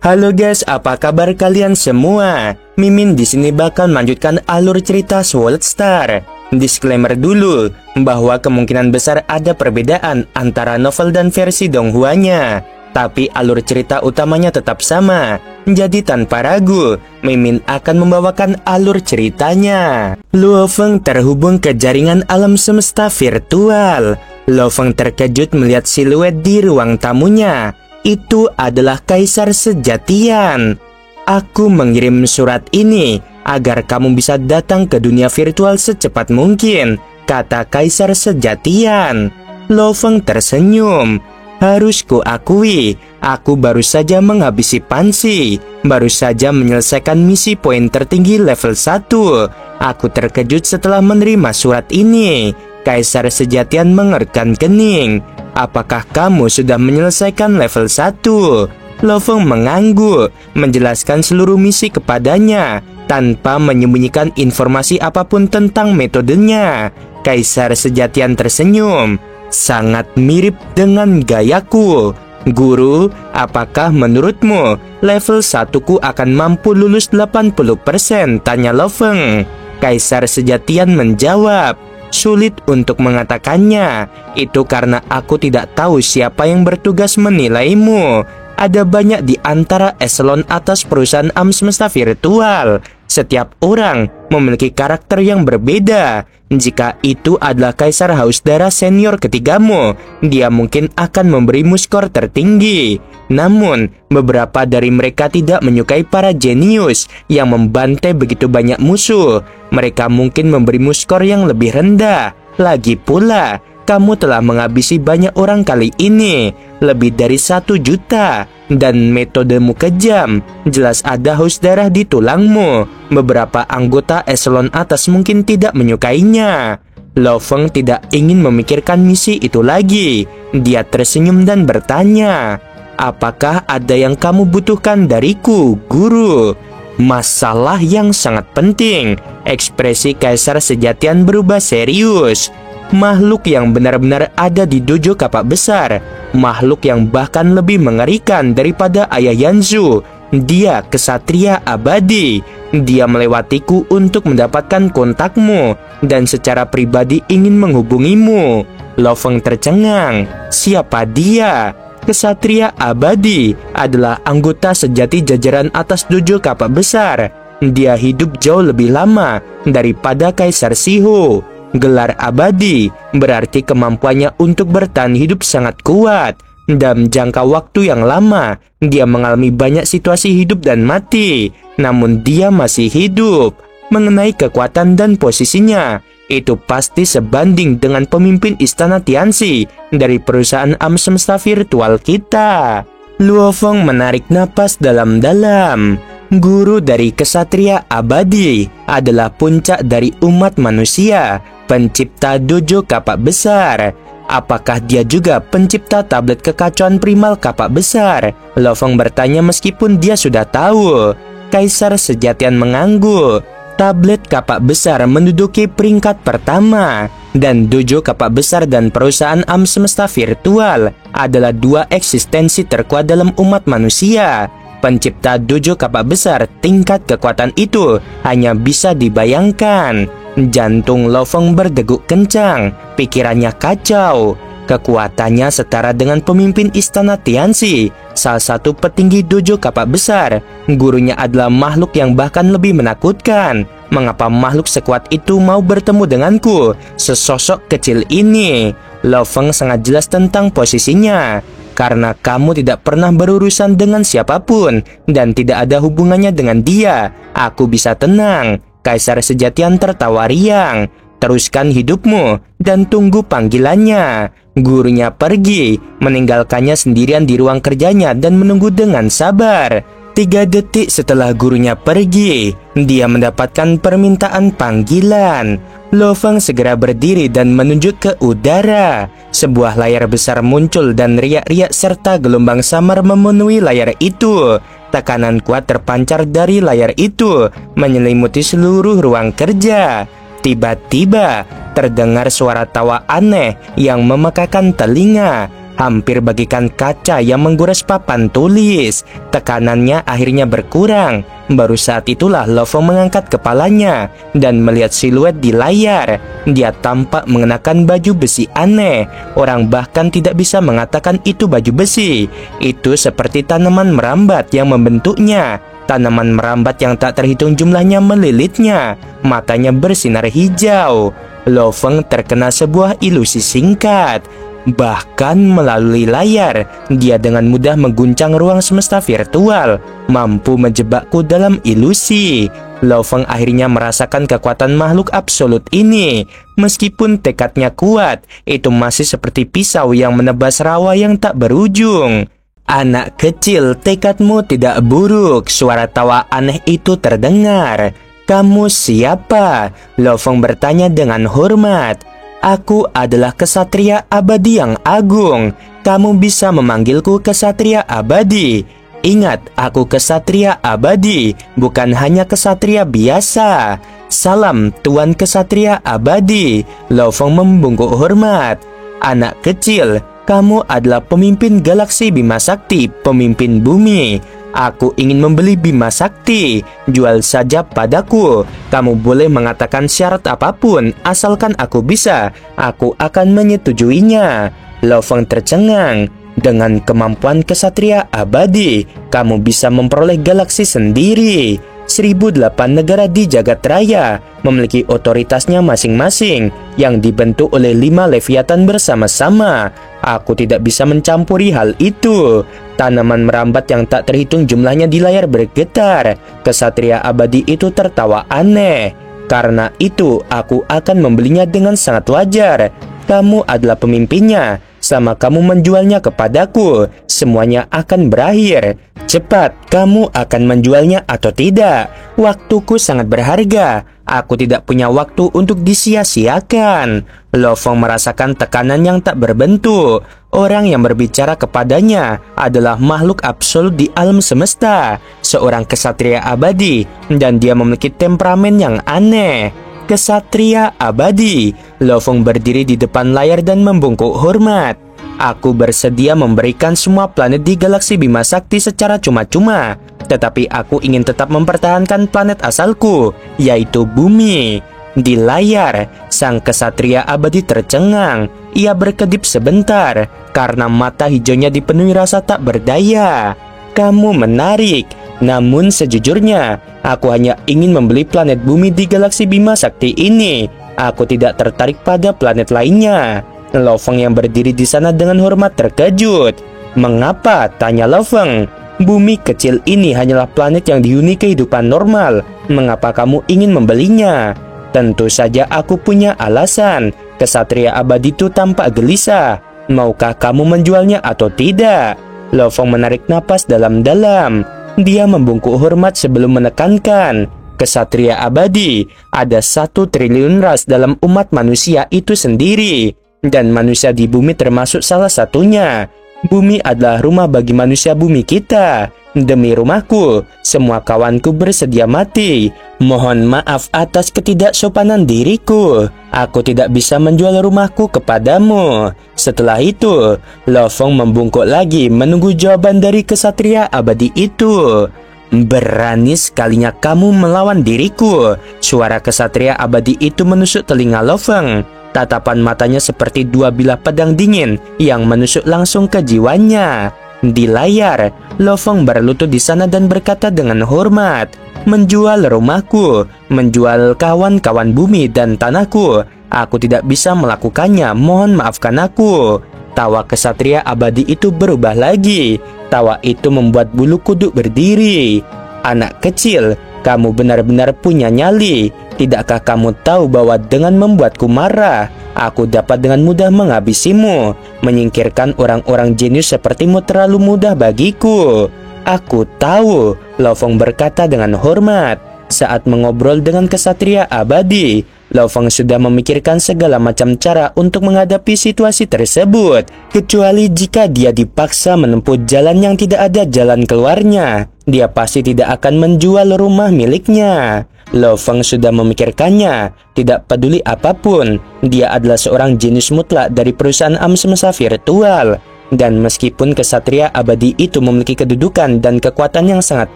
Halo guys, apa kabar kalian semua? Mimin di sini bakal melanjutkan alur cerita Sword Star. Disclaimer dulu bahwa kemungkinan besar ada perbedaan antara novel dan versi Donghuanya, tapi alur cerita utamanya tetap sama. Jadi tanpa ragu, Mimin akan membawakan alur ceritanya. Luo Feng terhubung ke jaringan alam semesta virtual. Luo Feng terkejut melihat siluet di ruang tamunya. Itu adalah Kaisar Sejatian. Aku mengirim surat ini agar kamu bisa datang ke dunia virtual secepat mungkin, kata Kaisar Sejatian. Luo Feng tersenyum. Harus kuakui, aku baru saja menghabisi Pansi, baru saja menyelesaikan misi poin tertinggi level 1. Aku terkejut setelah menerima surat ini. Kaisar Sejatian mengerutkan kening. Apakah kamu sudah menyelesaikan level 1? Luo Feng mengangguk, menjelaskan seluruh misi kepadanya, tanpa menyembunyikan informasi apapun tentang metodenya. Kaisar Sejatian tersenyum. Sangat mirip dengan gayaku. Guru, apakah menurutmu level 1ku akan mampu lulus 80%? Tanya Luo Feng. Kaisar Sejatian menjawab. Sulit untuk mengatakannya. Itu karena aku tidak tahu siapa yang bertugas menilaimu. Ada banyak di antara eselon atas perusahaan alam semesta virtual. Setiap orang memiliki karakter yang berbeda. Jika itu adalah Kaisar Haus Darah senior ketigamu, dia mungkin akan memberimu skor tertinggi. Namun, beberapa dari mereka tidak menyukai para jenius yang membantai begitu banyak musuh. Mereka mungkin memberimu skor yang lebih rendah. Lagi pula, kamu telah menghabisi banyak orang kali ini, lebih dari 1 juta, dan metodemu kejam. Jelas ada haus darah di tulangmu. Beberapa anggota eselon atas mungkin tidak menyukainya. Luo Feng tidak ingin memikirkan misi itu lagi. Dia tersenyum dan bertanya, apakah ada yang kamu butuhkan dariku, guru? Masalah yang sangat penting. Ekspresi Kaisar Sejatian berubah serius. Makhluk yang benar-benar ada di dojo kapak besar. Makhluk yang bahkan lebih mengerikan daripada Ayah Yanzu. Dia kesatria abadi. Dia melewatiku untuk mendapatkan kontakmu dan secara pribadi ingin menghubungimu. Luo Feng tercengang. Siapa dia? Kesatria abadi adalah anggota sejati jajaran atas dojo kapak besar. Dia hidup jauh lebih lama daripada Kaisar Sihu. Gelar abadi berarti kemampuannya untuk bertahan hidup sangat kuat. Dalam jangka waktu yang lama, dia mengalami banyak situasi hidup dan mati, namun dia masih hidup. Mengenai kekuatan dan posisinya, itu pasti sebanding dengan pemimpin Istana Tianxi dari perusahaan alam semesta virtual kita. Luo Feng menarik napas dalam-dalam. Guru dari Kesatria Abadi adalah puncak dari umat manusia, pencipta dojo kapak besar. Apakah dia juga pencipta tablet kekacauan primal kapak besar? Luo Feng bertanya meskipun dia sudah tahu. Kaisar Sejatian mengangguk. Tablet kapak besar menduduki peringkat pertama, dan dojo kapak besar dan perusahaan alam semesta virtual adalah dua eksistensi terkuat dalam umat manusia. Pencipta dojo kapak besar, tingkat kekuatan itu hanya bisa dibayangkan. Jantung Luo Feng berdegup kencang, pikirannya kacau. Kekuatannya setara dengan pemimpin Istana Tianxi, salah satu petinggi dojo kapak besar. Gurunya adalah makhluk yang bahkan lebih menakutkan. Mengapa makhluk sekuat itu mau bertemu denganku, sesosok kecil ini? Luo Feng sangat jelas tentang posisinya. Karena kamu tidak pernah berurusan dengan siapapun dan tidak ada hubungannya dengan dia, aku bisa tenang. Kaisar Sejatian tertawa riang. Teruskan hidupmu dan tunggu panggilannya. Gurunya pergi, meninggalkannya sendirian di ruang kerjanya dan menunggu dengan sabar. 3 detik setelah gurunya pergi, dia mendapatkan permintaan panggilan. Luo Feng segera berdiri dan menunjuk ke udara. Sebuah layar besar muncul dan riak-riak serta gelombang samar memenuhi layar itu. Tekanan kuat terpancar dari layar itu, menyelimuti seluruh ruang kerja. Tiba-tiba terdengar suara tawa aneh yang memekakan telinga. hampir bagaikan kaca yang menggores papan tulis. Tekanannya akhirnya berkurang. Baru saat itulah Lo Feng mengangkat kepalanya dan melihat siluet di layar. Dia tampak mengenakan baju besi aneh. Orang bahkan tidak bisa mengatakan itu baju besi. Itu seperti tanaman merambat yang membentuknya. Tanaman merambat yang tak terhitung jumlahnya melilitnya. Matanya bersinar hijau. Lo Feng terkena sebuah ilusi singkat. Bahkan melalui layar, dia dengan mudah mengguncang ruang semesta virtual, mampu menjebakku dalam ilusi. Lo Feng akhirnya merasakan kekuatan makhluk absolut ini. Meskipun tekadnya kuat, itu masih seperti pisau yang menebas rawa yang tak berujung. Anak kecil, tekadmu tidak buruk. Suara tawa aneh itu terdengar. Kamu siapa? Lo Feng bertanya dengan hormat. Aku adalah kesatria abadi yang agung. Kamu bisa memanggilku kesatria abadi. Ingat, aku kesatria abadi, bukan hanya kesatria biasa. Salam, Tuan Kesatria Abadi. Lo Feng membungkuk hormat. Anak kecil, kamu adalah pemimpin galaksi Bima Sakti, pemimpin bumi. Aku ingin membeli Bima Sakti. Jual saja padaku. Kamu boleh mengatakan syarat apapun, asalkan aku bisa. Aku akan menyetujuinya. Lo Feng tercengang. Dengan kemampuan kesatria abadi, kamu bisa memperoleh galaksi sendiri. 1008 negara di jagat raya memiliki otoritasnya masing-masing yang dibentuk oleh 5 Leviathan bersama-sama. Aku tidak bisa mencampuri hal itu. Tanaman merambat yang tak terhitung jumlahnya di layar bergetar. Kesatria abadi itu tertawa aneh. Karena itu, aku akan membelinya dengan sangat wajar. Kamu adalah pemimpinnya. Sama kamu menjualnya kepadaku, semuanya akan berakhir. Cepat, kamu akan menjualnya atau tidak? Waktuku sangat berharga. Aku tidak punya waktu untuk disia-siakan. Lo Feng merasakan tekanan yang tak berbentuk. Orang yang berbicara kepadanya adalah makhluk absolut di alam semesta, seorang kesatria abadi, dan dia memiliki temperamen yang aneh. Kesatria abadi. Lo Feng berdiri di depan layar dan membungkuk hormat. Aku bersedia memberikan semua planet di galaksi Bima Sakti secara cuma-cuma, tetapi aku ingin tetap mempertahankan planet asalku, yaitu bumi. Di layar, sang kesatria abadi tercengang. Ia berkedip sebentar karena mata hijaunya dipenuhi rasa tak berdaya. Kamu menarik, namun sejujurnya aku hanya ingin membeli planet bumi di galaksi Bima Sakti ini. Aku tidak tertarik pada planet lainnya. Lo Feng yang berdiri di sana dengan hormat terkejut. Mengapa? Tanya Lo Feng. Bumi kecil ini hanyalah planet yang dihuni kehidupan normal. Mengapa kamu ingin membelinya? Tentu saja aku punya alasan. Kesatria abadi itu tampak gelisah. Maukah kamu menjualnya atau tidak? Lo Feng menarik napas dalam-dalam. Dia membungkuk hormat sebelum menekankan. Kesatria abadi, ada 1 triliun ras dalam umat manusia itu sendiri. Dan manusia di bumi termasuk salah satunya. Bumi adalah rumah bagi manusia bumi kita. Demi rumahku, semua kawanku bersedia mati. Mohon maaf atas ketidaksopanan diriku. Aku tidak bisa menjual rumahku kepadamu. Setelah itu, Lo Feng membungkuk lagi menunggu jawaban dari kesatria abadi itu. Berani sekalinya kamu melawan diriku. Suara kesatria abadi itu menusuk telinga Lo Feng. Tatapan matanya seperti 2 bilah pedang dingin yang menusuk langsung ke jiwanya. Di layar, Lo Feng berlutut di sana dan berkata dengan hormat, menjual rumahku, menjual kawan-kawan bumi dan tanahku. Aku tidak bisa melakukannya, mohon maafkan aku. Tawa kesatria abadi itu berubah lagi. Tawa itu membuat bulu kuduk berdiri. Anak kecil, kamu benar-benar punya nyali. Tidakkah kamu tahu bahwa dengan membuatku marah, aku dapat dengan mudah menghabisimu? Menyingkirkan orang-orang jenius sepertimu terlalu mudah bagiku. Aku tahu, Lo Feng berkata dengan hormat. Saat mengobrol dengan kesatria abadi, Lo Feng sudah memikirkan segala macam cara untuk menghadapi situasi tersebut. Kecuali jika dia dipaksa menempuh jalan yang tidak ada jalan keluarnya, dia pasti tidak akan menjual rumah miliknya. Lo Feng sudah memikirkannya. Tidak peduli apapun, dia adalah seorang jenius mutlak dari perusahaan alam semesta virtual. Dan meskipun kesatria abadi itu memiliki kedudukan dan kekuatan yang sangat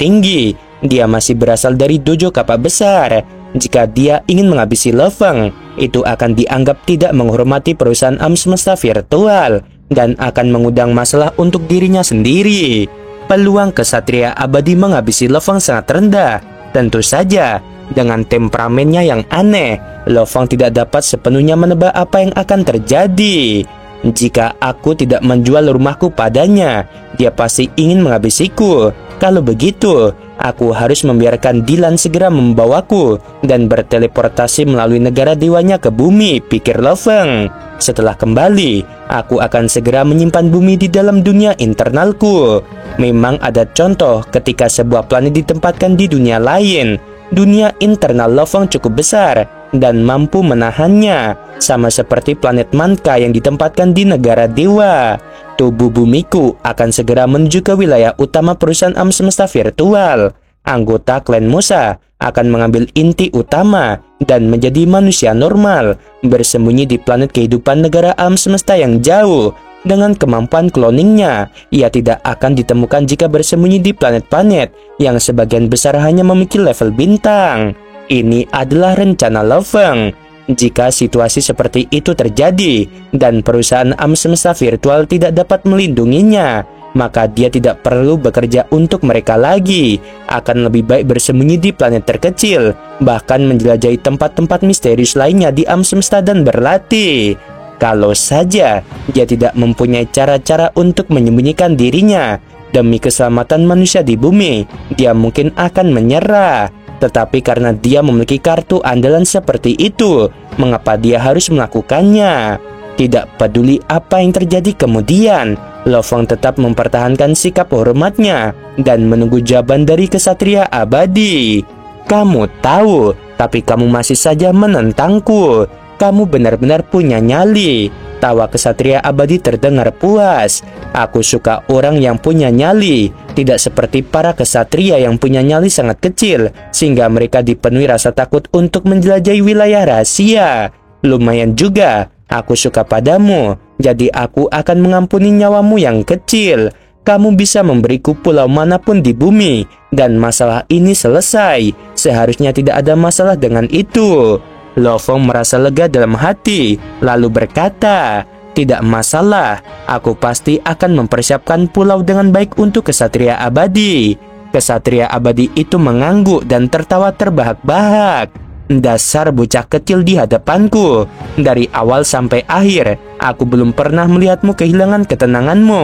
tinggi, dia masih berasal dari dojo kapak besar. Jika dia ingin menghabisi Lo Feng, itu akan dianggap tidak menghormati perusahaan alam semesta virtual dan akan mengundang masalah untuk dirinya sendiri. Peluang kesatria abadi menghabisi Lo Feng sangat rendah. Tentu saja, dengan temperamennya yang aneh, Lo Feng tidak dapat sepenuhnya menebak apa yang akan terjadi. Jika aku tidak menjual rumahku padanya, dia pasti ingin menghabisiku. Kalau begitu, aku harus membiarkan Dylan segera membawaku dan berteleportasi melalui negara dewanya ke bumi, pikir Lo Feng. Setelah kembali, aku akan segera menyimpan bumi di dalam dunia internalku. Memang ada contoh ketika sebuah planet ditempatkan di dunia lain. Dunia internal Lo Feng cukup besar dan mampu menahannya, sama seperti planet Manka yang ditempatkan di negara dewa. Tubuh bumiku akan segera menuju ke wilayah utama perusahaan alam semesta virtual. Anggota klan Musa akan mengambil inti utama dan menjadi manusia normal, bersembunyi di planet kehidupan negara alam semesta yang jauh. Dengan kemampuan cloningnya, ia tidak akan ditemukan jika bersembunyi di planet-planet yang sebagian besar hanya memiliki level bintang. Ini adalah rencana Lo Feng. Jika situasi seperti itu terjadi dan perusahaan alam semesta virtual tidak dapat melindunginya, maka dia tidak perlu bekerja untuk mereka lagi. Akan lebih baik bersembunyi di planet terkecil, bahkan menjelajahi tempat-tempat misterius lainnya di alam semesta dan berlatih. Kalau saja dia tidak mempunyai cara-cara untuk menyembunyikan dirinya demi keselamatan manusia di bumi, dia mungkin akan menyerah. Tetapi karena dia memiliki kartu andalan seperti itu, mengapa dia harus melakukannya? Tidak peduli apa yang terjadi kemudian, Lo Feng tetap mempertahankan sikap hormatnya dan menunggu jawaban dari kesatria abadi. Kamu tahu, tapi kamu masih saja menentangku. Kamu benar-benar punya nyali. Tawa kesatria abadi terdengar puas. Aku suka orang yang punya nyali, tidak seperti para kesatria yang punya nyali sangat kecil, sehingga mereka dipenuhi rasa takut untuk menjelajahi wilayah rahasia. Lumayan juga, aku suka padamu, jadi aku akan mengampuni nyawamu yang kecil. Kamu bisa memberiku pulau manapun di bumi, dan masalah ini selesai. Seharusnya tidak ada masalah dengan itu. Lo Feng merasa lega dalam hati, lalu berkata, "Tidak masalah, aku pasti akan mempersiapkan pulau dengan baik untuk kesatria abadi." Kesatria abadi itu mengangguk dan tertawa terbahak-bahak. Dasar bocah kecil di hadapanku. Dari awal sampai akhir, aku belum pernah melihatmu kehilangan ketenanganmu.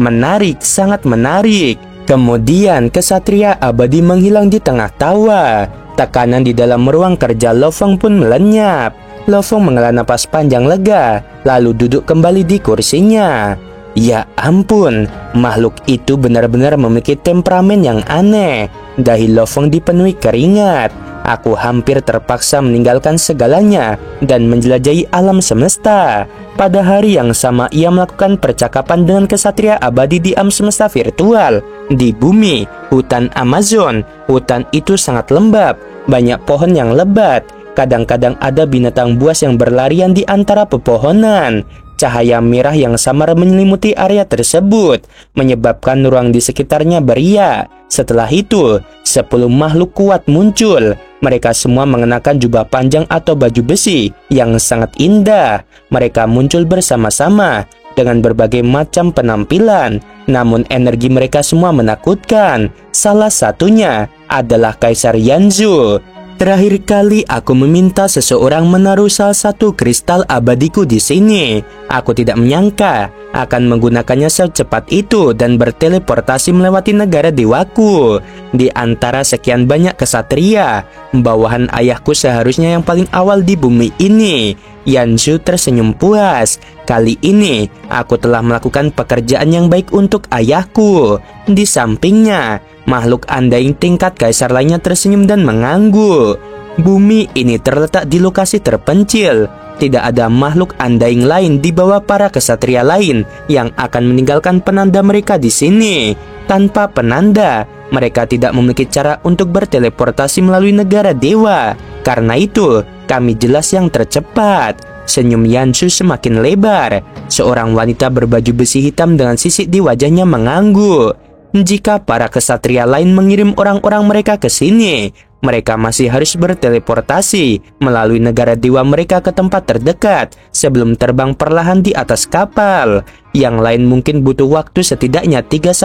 Menarik, sangat menarik. Kemudian kesatria abadi menghilang di tengah tawa. Tekanan di dalam ruang kerja Lo Feng pun melenyap. Lo Feng menghela napas panjang lega, lalu duduk kembali di kursinya. Ya ampun, makhluk itu benar-benar memiliki temperamen yang aneh. Dahi Lo Feng dipenuhi keringat. Aku hampir terpaksa meninggalkan segalanya dan menjelajahi alam semesta. Pada hari yang sama ia melakukan percakapan dengan kesatria abadi di alam semesta virtual. Di bumi, hutan Amazon. Hutan itu sangat lembab, banyak pohon yang lebat. Kadang-kadang ada binatang buas yang berlarian di antara pepohonan. Cahaya merah yang samar menyelimuti area tersebut, menyebabkan ruang di sekitarnya beriak. Setelah itu, 10 makhluk kuat muncul. Mereka semua mengenakan jubah panjang atau baju besi yang sangat indah. Mereka muncul bersama-sama dengan berbagai macam penampilan, namun energi mereka semua menakutkan. Salah satunya adalah Kaisar Yanzhu. Terakhir kali aku meminta seseorang menaruh salah satu kristal abadiku di sini. Aku tidak menyangka akan menggunakannya secepat itu dan berteleportasi melewati negara dewaku. Di antara sekian banyak kesatria, bawahan ayahku seharusnya yang paling awal di bumi ini. Yanzhu tersenyum puas. Kali ini aku telah melakukan pekerjaan yang baik untuk ayahku. Di sampingnya, makhluk undying tingkat kaisar lainnya tersenyum dan mengangguk. Bumi ini terletak di lokasi terpencil. Tidak ada makhluk undying lain di bawah para kesatria lain yang akan meninggalkan penanda mereka di sini. Tanpa penanda, mereka tidak memiliki cara untuk berteleportasi melalui negara dewa. Karena itu, kami jelas yang tercepat. Senyum Yansu semakin lebar. Seorang wanita berbaju besi hitam dengan sisik di wajahnya mengangguk. Jika para kesatria lain mengirim orang-orang mereka ke sini, mereka masih harus berteleportasi melalui negara dewa mereka ke tempat terdekat sebelum terbang perlahan di atas kapal. Yang lain mungkin butuh waktu setidaknya 3-5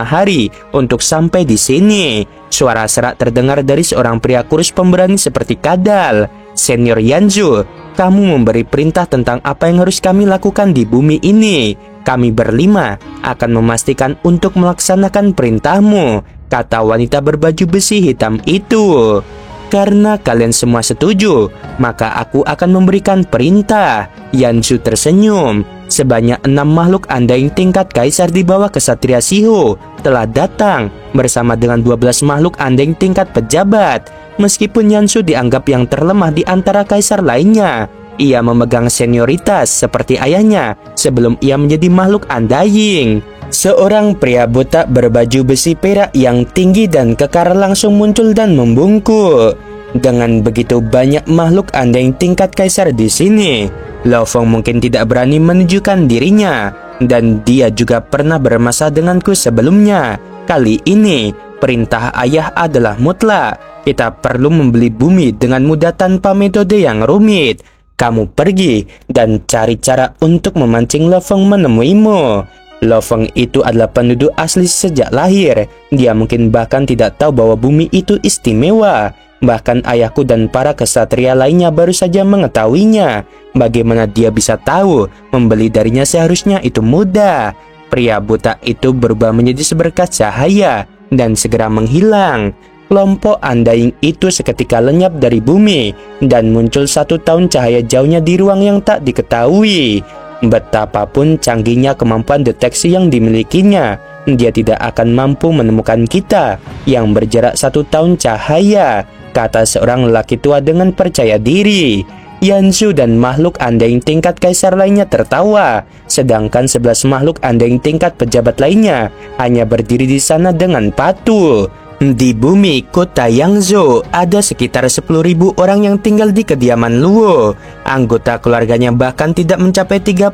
hari untuk sampai di sini. Suara serak terdengar dari seorang pria kurus pemberani seperti kadal. Senior Yanzu, kamu memberi perintah tentang apa yang harus kami lakukan di bumi ini. Kami berlima akan memastikan untuk melaksanakan perintahmu, kata wanita berbaju besi hitam itu. Karena kalian semua setuju, maka aku akan memberikan perintah. Yanzu tersenyum. Sebanyak 6 makhluk andaing tingkat kaisar di bawah kesatria Shiho telah datang bersama dengan 12 makhluk andaing tingkat pejabat. Meskipun Yanzu dianggap yang terlemah di antara kaisar lainnya, ia memegang senioritas seperti ayahnya sebelum ia menjadi makhluk andaing. Seorang pria botak berbaju besi perak yang tinggi dan kekar langsung muncul dan membungkuk. Dengan begitu banyak makhluk andaing tingkat kaisar di sini, Lo Feng mungkin tidak berani menunjukkan dirinya, dan dia juga pernah bermasalah denganku sebelumnya. Kali ini, perintah ayah adalah mutlak. Kita perlu membeli bumi dengan mudah tanpa metode yang rumit. Kamu pergi dan cari cara untuk memancing Lo Feng menemuimu. Lo Feng itu adalah penduduk asli sejak lahir. Dia mungkin bahkan tidak tahu bahwa bumi itu istimewa. Bahkan ayahku dan para kesatria lainnya baru saja mengetahuinya. Bagaimana dia bisa tahu? Membeli darinya seharusnya itu mudah. Pria buta itu berubah menjadi seberkas cahaya dan segera menghilang. Kelompok andaing itu seketika lenyap dari bumi dan muncul 1 tahun cahaya jauhnya di ruang yang tak diketahui. Betapapun canggihnya kemampuan deteksi yang dimilikinya, dia tidak akan mampu menemukan kita yang berjarak 1 tahun cahaya, kata seorang lelaki tua dengan percaya diri. Yanzu dan makhluk andaing tingkat kaisar lainnya tertawa, sedangkan 11 makhluk andaing tingkat pejabat lainnya hanya berdiri di sana dengan patuh. Di bumi kota Yangzhou ada sekitar 10.000 orang yang tinggal di kediaman Luo. Anggota keluarganya bahkan tidak mencapai 30.000.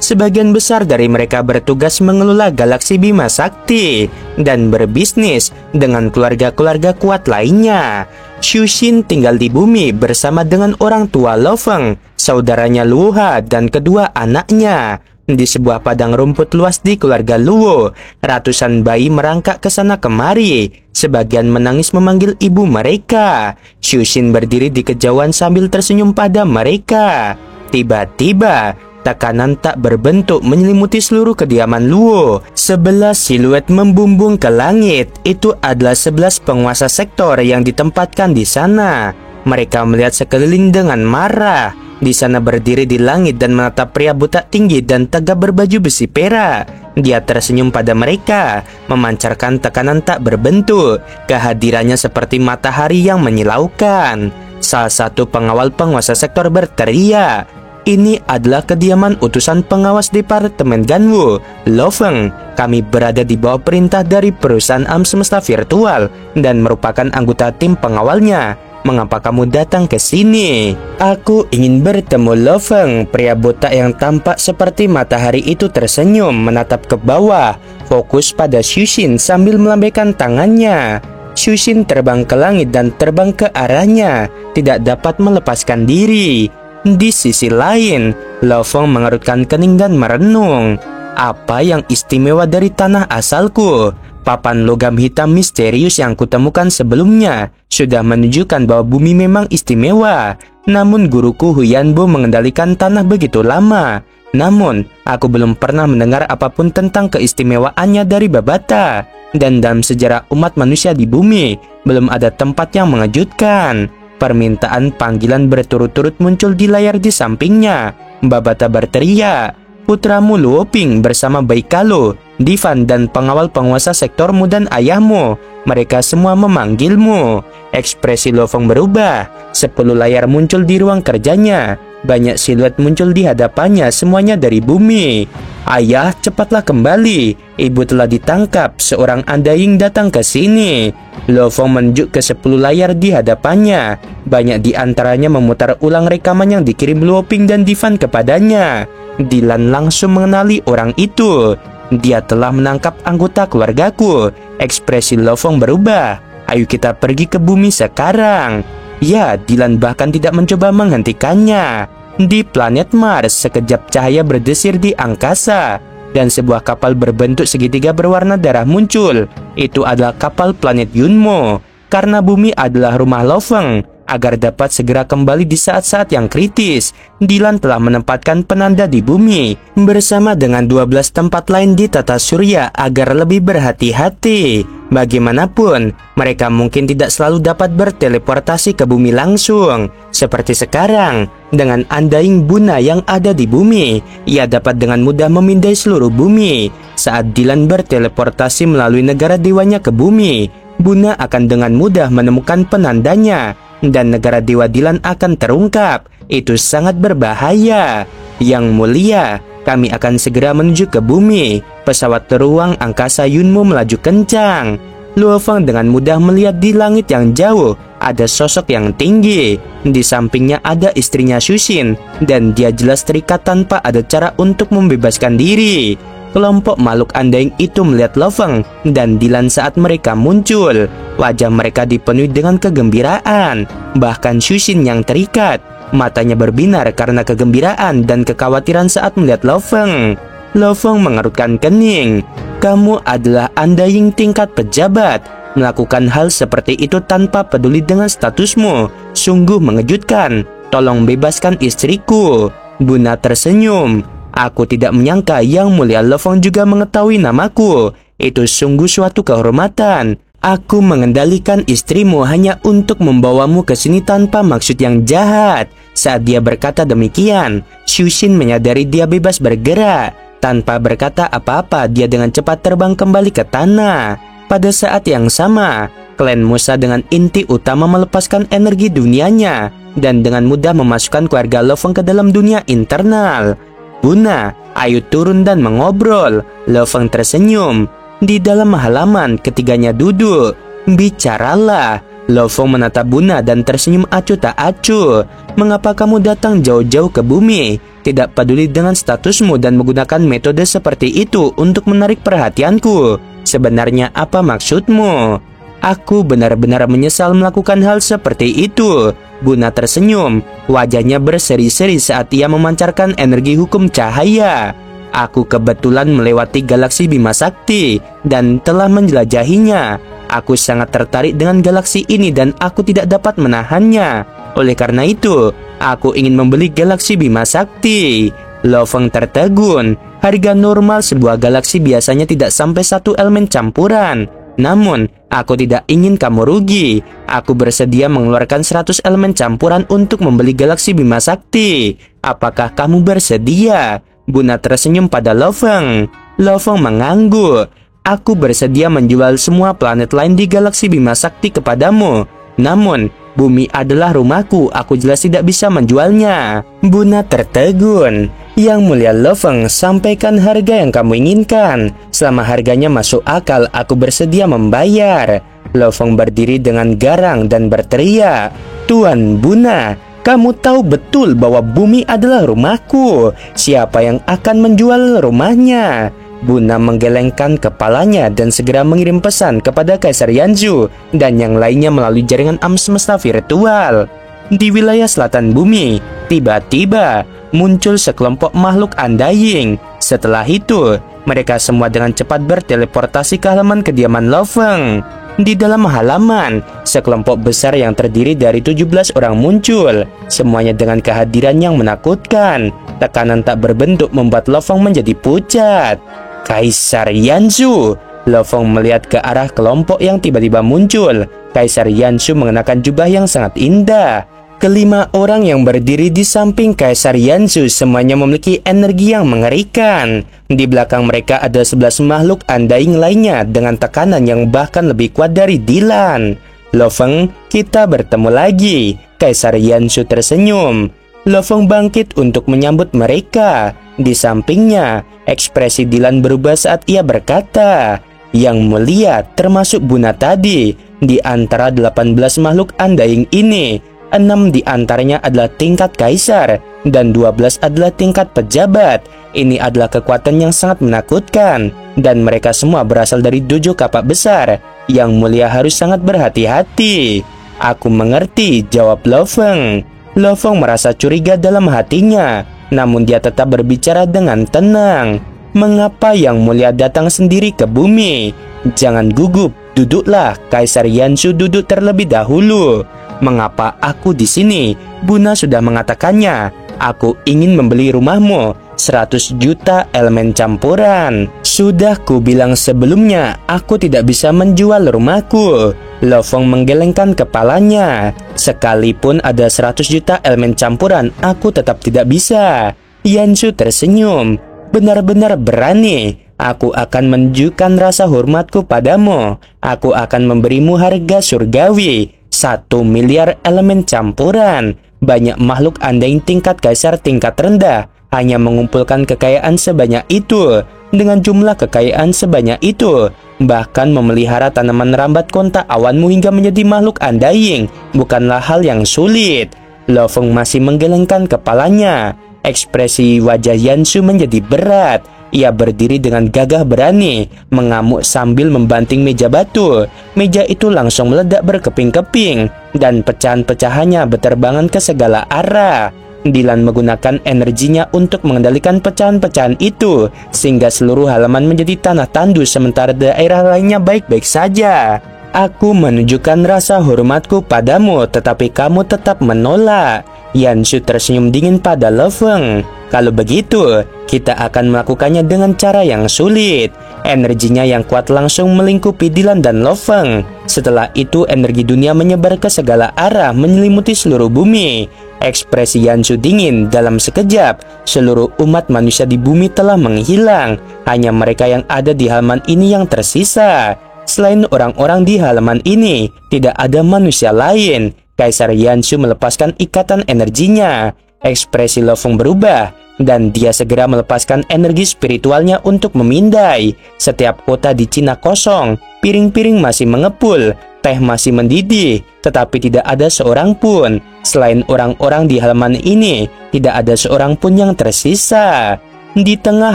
Sebagian besar dari mereka bertugas mengelola galaksi Bima Sakti dan berbisnis dengan keluarga-keluarga kuat lainnya. Xu-Xin tinggal di bumi bersama dengan orang tua Lo Feng, saudaranya Luoha, dan kedua anaknya. Di sebuah padang rumput luas di keluarga Luo, ratusan bayi merangkak ke sana kemari. Sebagian menangis memanggil ibu mereka. Xu-Xin berdiri di kejauhan sambil tersenyum pada mereka. Tiba-tiba, tekanan tak berbentuk menyelimuti seluruh kediaman Luo. 11 siluet membumbung ke langit. Itu adalah 11 penguasa sektor yang ditempatkan di sana. Mereka melihat sekeliling dengan marah. Di sana berdiri di langit dan menatap pria buta tinggi dan tegap berbaju besi perak. Dia tersenyum pada mereka, memancarkan tekanan tak berbentuk. Kehadirannya seperti matahari yang menyilaukan. Salah satu pengawal penguasa sektor berteriak, "Ini adalah kediaman utusan pengawas Departemen Ganwu, Lo Feng. Kami berada di bawah perintah dari perusahaan alam semesta virtual dan merupakan anggota tim pengawalnya. Mengapa kamu datang ke sini?" "Aku ingin bertemu Lo Feng." Pria botak yang tampak seperti matahari itu tersenyum, menatap ke bawah, fokus pada Xu-Xin sambil melambaikan tangannya. Xu-Xin terbang ke langit dan terbang ke arahnya, tidak dapat melepaskan diri. Di sisi lain, Lo Feng mengerutkan kening dan merenung. Apa yang istimewa dari tanah asalku? Papan logam hitam misterius yang kutemukan sebelumnya sudah menunjukkan bahwa bumi memang istimewa. Namun guruku Huyanbo mengendalikan tanah begitu lama. Namun, aku belum pernah mendengar apapun tentang keistimewaannya dari Babata. Dan dalam sejarah umat manusia di bumi, belum ada tempat yang mengejutkan. Permintaan panggilan berturut-turut muncul di layar di sampingnya. Babata berteriak, "Putramu Luoping bersama Baikalo, Divan, dan pengawal penguasa sektormu dan ayahmu. Mereka semua memanggilmu." Ekspresi Lo Feng berubah. 10 layar muncul di ruang kerjanya. Banyak siluet muncul di hadapannya, semuanya dari bumi. Ayah, cepatlah kembali. Ibu telah ditangkap. Seorang Undying datang ke sini. Lo Fong menunjuk ke 10 layar di hadapannya. Banyak di antaranya memutar ulang rekaman yang dikirim Luo Ping dan Divan kepadanya. Dylan langsung mengenali orang itu. Dia telah menangkap anggota keluargaku. Ekspresi Lo Fong berubah. Ayo kita pergi ke bumi sekarang. Ya, Dylan bahkan tidak mencoba menghentikannya. Di planet Mars, sekejap cahaya berdesir di angkasa dan sebuah kapal berbentuk segitiga berwarna darah muncul. Itu adalah kapal planet Yunmo. Karena bumi adalah rumah Lo Fong, agar dapat segera kembali di saat-saat yang kritis, Dylan telah menempatkan penanda di bumi bersama dengan 12 tempat lain di tata surya agar lebih berhati-hati. Bagaimanapun, mereka mungkin tidak selalu dapat berteleportasi ke bumi langsung. Seperti sekarang, dengan Undying Buna yang ada di bumi, ia dapat dengan mudah memindai seluruh bumi. Saat Dylan berteleportasi melalui negara dewanya ke bumi, Buna akan dengan mudah menemukan penandanya, dan negara dewa Dylan akan terungkap. Itu sangat berbahaya. Yang mulia, kami akan segera menuju ke bumi. Pesawat ruang angkasa Yunmo melaju kencang. Luo Fong dengan mudah melihat di langit yang jauh ada sosok yang tinggi. Di sampingnya ada istrinya Shushin, dan dia jelas terikat tanpa ada cara untuk membebaskan diri. Kelompok makhluk Undying itu melihat Lo Fong dan Dylan saat mereka muncul. Wajah mereka dipenuhi dengan kegembiraan. Bahkan Shushin yang terikat, matanya berbinar karena kegembiraan dan kekhawatiran saat melihat Lo Fong. Lo Fong mengerutkan kening. Kamu adalah Undying tingkat pejabat. Melakukan hal seperti itu tanpa peduli dengan statusmu sungguh mengejutkan. Tolong bebaskan istriku. Buna tersenyum. Aku tidak menyangka Yang Mulia Lo Fong juga mengetahui namaku. Itu sungguh suatu kehormatan. Aku mengendalikan istrimu hanya untuk membawamu ke sini tanpa maksud yang jahat. Saat dia berkata demikian, Shushin menyadari dia bebas bergerak. Tanpa berkata apa-apa, dia dengan cepat terbang kembali ke tanah. Pada saat yang sama, klan Musa dengan inti utama melepaskan energi dunianya dan dengan mudah memasukkan keluarga Lo Fong ke dalam dunia internal. Buna, ayo turun dan mengobrol. Lo Fong tersenyum. Di dalam halaman, ketiganya duduk. Bicaralah. Lo Fong menatap Buna dan tersenyum acuh tak acuh. Mengapa kamu datang jauh-jauh ke bumi? Tidak peduli dengan statusmu dan menggunakan metode seperti itu untuk menarik perhatianku. Sebenarnya apa maksudmu? Aku benar-benar menyesal melakukan hal seperti itu. Buna tersenyum. Wajahnya berseri-seri saat ia memancarkan energi hukum cahaya. Aku kebetulan melewati galaksi Bima Sakti dan telah menjelajahinya. Aku sangat tertarik dengan galaksi ini dan aku tidak dapat menahannya. Oleh karena itu, aku ingin membeli galaksi Bima Sakti. Lo Fong tertegun. Harga normal sebuah galaksi biasanya tidak sampai 1 elemen campuran. Namun, aku tidak ingin kamu rugi. Aku bersedia mengeluarkan 100 elemen campuran untuk membeli galaksi Bima Sakti. Apakah kamu bersedia? Buna tersenyum pada Lo Fong. Lo Fong mengangguk. Aku bersedia menjual semua planet lain di galaksi Bima Sakti kepadamu. Namun, bumi adalah rumahku. Aku jelas tidak bisa menjualnya. Buna tertegun. Yang Mulia Lo Fong, sampaikan harga yang kamu inginkan. Selama harganya masuk akal, aku bersedia membayar. Lo Fong berdiri dengan garang dan berteriak, Tuan Buna, kamu tahu betul bahwa bumi adalah rumahku. Siapa yang akan menjual rumahnya? Buna menggelengkan kepalanya dan segera mengirim pesan kepada Kaisar Yanzhu dan yang lainnya melalui jaringan alam semesta virtual. Di wilayah selatan bumi, tiba-tiba muncul sekelompok makhluk Undying. Setelah itu, mereka semua dengan cepat berteleportasi ke halaman kediaman Lo Fong. Di dalam halaman, sekelompok besar yang terdiri dari 17 orang muncul, semuanya dengan kehadiran yang menakutkan. Tekanan tak berbentuk membuat Lo Fong menjadi pucat. Kaisar Yanzhu. Lo Fong melihat ke arah kelompok yang tiba-tiba muncul. Kaisar Yanzhu mengenakan jubah yang sangat indah. Kelima orang yang berdiri di samping Kaisar Yanzhu semuanya memiliki energi yang mengerikan. Di belakang mereka ada 11 makhluk Undying lainnya dengan tekanan yang bahkan lebih kuat dari Dylan. Lo Fong, kita bertemu lagi. Kaisar Yanzhu tersenyum. Lovong bangkit untuk menyambut mereka. Di sampingnya, ekspresi Dylan berubah saat ia berkata, "Yang mulia, termasuk Buna tadi, di antara 18 makhluk undying ini, 6 di antaranya adalah tingkat kaisar, dan 12 adalah tingkat pejabat. Ini adalah kekuatan yang sangat menakutkan, dan mereka semua berasal dari dojo kapak besar. Yang mulia harus sangat berhati-hati." "Aku mengerti," jawab Lovong. Lovong merasa curiga dalam hatinya, namun dia tetap berbicara dengan tenang. "Mengapa Yang Mulia datang sendiri ke bumi? Jangan gugup, duduklah." Kaisar Yanshu duduk terlebih dahulu. "Mengapa aku di sini? Buna sudah mengatakannya. Aku ingin membeli rumahmu, 100 juta elemen campuran. Sudah ku bilang sebelumnya, aku tidak bisa menjual rumahku." Lovong menggelengkan kepalanya. "Sekalipun ada 100 juta elemen campuran, aku tetap tidak bisa." Yanshu tersenyum. "Benar-benar berani. Aku akan menunjukkan rasa hormatku padamu. Aku akan memberimu harga surgawi, 1 miliar elemen campuran." Banyak makhluk undying tingkat kaisar tingkat rendah hanya mengumpulkan kekayaan sebanyak itu. Dengan jumlah kekayaan sebanyak itu, bahkan memelihara tanaman rambat kontak awanmu hingga menjadi makhluk undying bukanlah hal yang sulit. Lovong masih menggelengkan kepalanya. Ekspresi wajah Yanshu menjadi berat. Ia berdiri dengan gagah berani, mengamuk sambil membanting meja batu. Meja itu langsung meledak berkeping-keping, dan pecahan-pecahannya berterbangan ke segala arah. Dylan menggunakan energinya untuk mengendalikan pecahan-pecahan itu, sehingga seluruh halaman menjadi tanah tandus sementara daerah lainnya baik-baik saja. "Aku menunjukkan rasa hormatku padamu, tetapi kamu tetap menolak." Yanshu tersenyum dingin pada Lovong. "Kalau begitu, kita akan melakukannya dengan cara yang sulit." Energinya yang kuat langsung melingkupi Dylan dan Lovong. Setelah itu, energi dunia menyebar ke segala arah, menyelimuti seluruh bumi. Ekspresi Yanshu dingin. Dalam sekejap, seluruh umat manusia di bumi telah menghilang. Hanya mereka yang ada di halaman ini yang tersisa. Selain orang-orang di halaman ini, tidak ada manusia lain. Kaisar Yanshu melepaskan ikatan energinya. Ekspresi Lovong berubah, dan dia segera melepaskan energi spiritualnya untuk memindai. Setiap kota di Cina kosong, piring-piring masih mengepul, teh masih mendidih, tetapi tidak ada seorang pun. Selain orang-orang di halaman ini, tidak ada seorang pun yang tersisa. Di tengah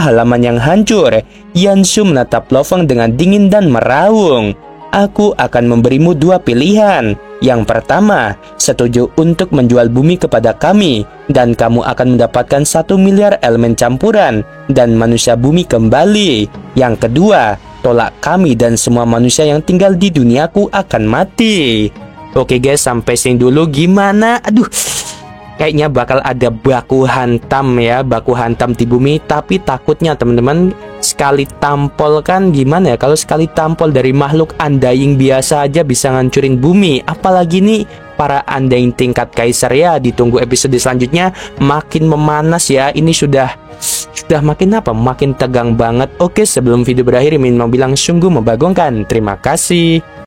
halaman yang hancur, Yanshu menatap Lovong dengan dingin dan meraung. "Aku akan memberimu 2 pilihan. Yang pertama, setuju untuk menjual bumi kepada kami, dan kamu akan mendapatkan 1 miliar elemen campuran dan manusia bumi kembali. Yang kedua, tolak kami dan semua manusia yang tinggal di duniaku akan mati." Oke guys, sampai sini dulu. Gimana? Aduh, kayaknya bakal ada baku hantam ya, baku hantam di bumi. Tapi takutnya teman-teman, sekali tampol kan gimana ya, kalau sekali tampol dari makhluk undying biasa aja bisa ngancurin bumi, apalagi nih para undying tingkat kaisar ya. Ditunggu episode selanjutnya, makin memanas ya. Ini sudah makin apa, makin tegang banget. Oke, sebelum video berakhir, Min mau bilang sungguh membagongkan. Terima kasih.